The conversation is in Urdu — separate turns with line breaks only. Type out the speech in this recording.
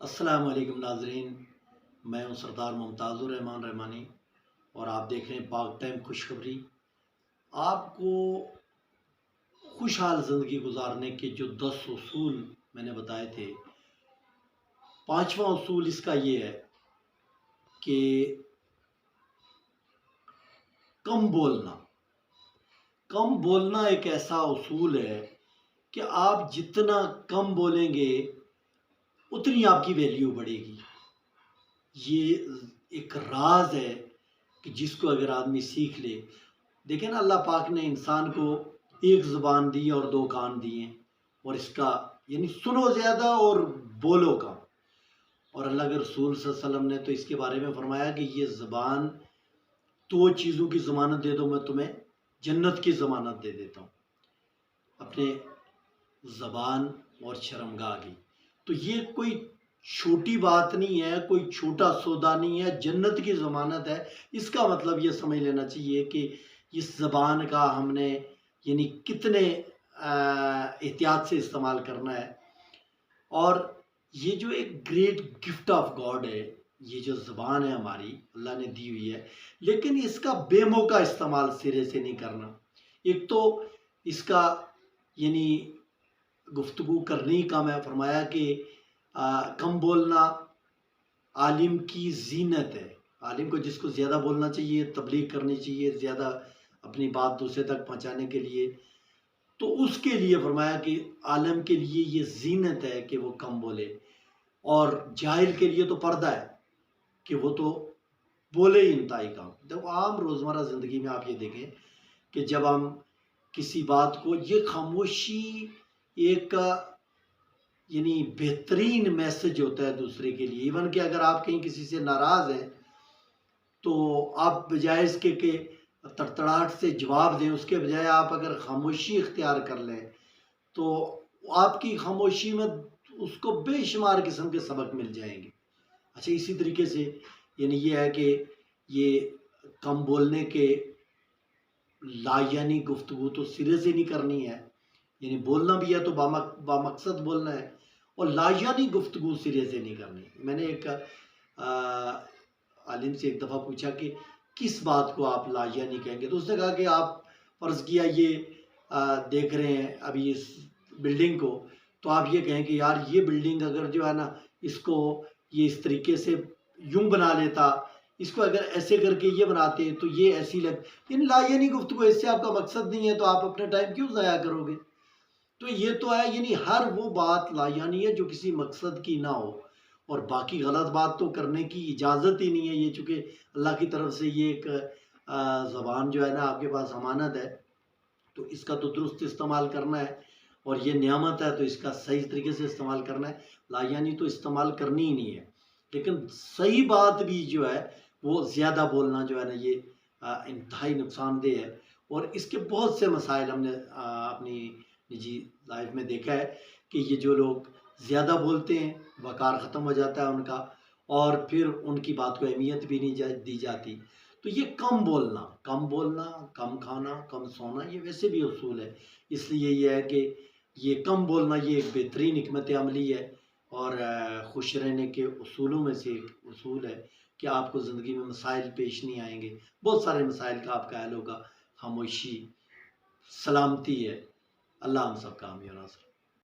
السلام علیکم ناظرین، میں ہوں سردار ممتاز الرحمان رحمانی اور آپ دیکھ رہے ہیں پاک ٹائم خوشخبری۔ آپ کو خوشحال زندگی گزارنے کے جو 10 اصول میں نے بتائے تھے، پانچواں اصول اس کا یہ ہے کہ کم بولنا۔ کم بولنا ایک ایسا اصول ہے کہ آپ جتنا کم بولیں گے اتنی آپ کی ویلیو بڑھے گی۔ یہ ایک راز ہے کہ جس کو اگر آدمی سیکھ لے، دیکھیں نا، اللہ پاک نے انسان کو ایک زبان دی اور 2 کان دیے، اور اس کا یعنی سنو زیادہ اور بولو کم۔ اور اللہ کے رسول صلی اللہ علیہ وسلم نے تو اس کے بارے میں فرمایا کہ یہ زبان 2 چیزوں کی ضمانت دے دو، میں تمہیں جنت کی ضمانت دے دیتا ہوں، اپنے زبان اور شرمگاہ کی۔ تو یہ کوئی چھوٹی بات نہیں ہے، کوئی چھوٹا سودا نہیں ہے، جنت کی ضمانت ہے۔ اس کا مطلب یہ سمجھ لینا چاہیے کہ اس زبان کا ہم نے یعنی کتنے احتیاط سے استعمال کرنا ہے۔ اور یہ جو ایک گریٹ گفٹ آف گاڈ ہے، یہ جو زبان ہے ہماری اللہ نے دی ہوئی ہے، لیکن اس کا بے موقع استعمال سرے سے نہیں کرنا۔ ایک تو اس کا یعنی گفتگو کرنی کم ہے، فرمایا کہ کم بولنا عالم کی زینت ہے۔ عالم کو جس کو زیادہ بولنا چاہیے، تبلیغ کرنی چاہیے، زیادہ اپنی بات دوسرے تک پہنچانے کے لیے، تو اس کے لیے فرمایا کہ عالم کے لیے یہ زینت ہے کہ وہ کم بولے، اور جاہل کے لیے تو پردہ ہے کہ وہ تو بولے ہی انتہائی کم۔ جب عام روزمرہ زندگی میں آپ یہ دیکھیں کہ جب ہم کسی بات کو، یہ خاموشی ایک یعنی بہترین میسج ہوتا ہے دوسرے کے لیے۔ ایون کہ اگر آپ کہیں کسی سے ناراض ہیں تو آپ بجائے اس کے کہ تڑتڑاہٹ سے جواب دیں، اس کے بجائے آپ اگر خاموشی اختیار کر لیں تو آپ کی خاموشی میں اس کو بے شمار قسم کے سبق مل جائیں گے۔ اچھا، اسی طریقے سے یعنی یہ ہے کہ یہ کم بولنے کے لا یعنی گفتگو تو سرے سے نہیں کرنی ہے، یعنی بولنا بھی ہے تو بامقصد بولنا ہے، اور لا یعنی گفتگو سرے سے نہیں کرنی۔ میں نے ایک عالم سے ایک دفعہ پوچھا کہ کس بات کو آپ لا یعنی کہیں گے، تو اس نے کہا کہ آپ فرض کیا یہ دیکھ رہے ہیں ابھی اس بلڈنگ کو، تو آپ یہ کہیں کہ یار یہ بلڈنگ اگر جو ہے نا، اس کو یہ اس طریقے سے یوں بنا لیتا، اس کو اگر ایسے کر کے یہ بناتے تو یہ ایسی یعنی لا یعنی گفتگو، اس سے آپ کا مقصد نہیں ہے تو آپ اپنے ٹائم کیوں ضائع کرو گے؟ تو یہ تو ہے، یعنی ہر وہ بات لا یعنی ہے جو کسی مقصد کی نہ ہو، اور باقی غلط بات تو کرنے کی اجازت ہی نہیں ہے۔ یہ چونکہ اللہ کی طرف سے یہ ایک زبان جو ہے نا آپ کے پاس امانت ہے، تو اس کا تو درست استعمال کرنا ہے، اور یہ نعمت ہے تو اس کا صحیح طریقے سے استعمال کرنا ہے۔ لا یعنی تو استعمال کرنی ہی نہیں ہے، لیکن صحیح بات بھی جو ہے وہ زیادہ بولنا جو ہے نا، یہ انتہائی نقصان دہ ہے۔ اور اس کے بہت سے مسائل ہم نے اپنی نجی لائف میں دیکھا ہے کہ یہ جو لوگ زیادہ بولتے ہیں، وقار ختم ہو جاتا ہے ان کا، اور پھر ان کی بات کو اہمیت بھی نہیں دی جاتی۔ تو یہ کم بولنا، کم کھانا، کم سونا، یہ ویسے بھی اصول ہے۔ اس لیے یہ ہے کہ یہ کم بولنا یہ ایک بہترین حکمت عملی ہے، اور خوش رہنے کے اصولوں میں سے ایک اصول ہے کہ آپ کو زندگی میں مسائل پیش نہیں آئیں گے، بہت سارے مسائل کا آپ کا حل ہوگا۔ خاموشی سلامتی ہے۔ اللہ ہم سب کا حامی و ناصر۔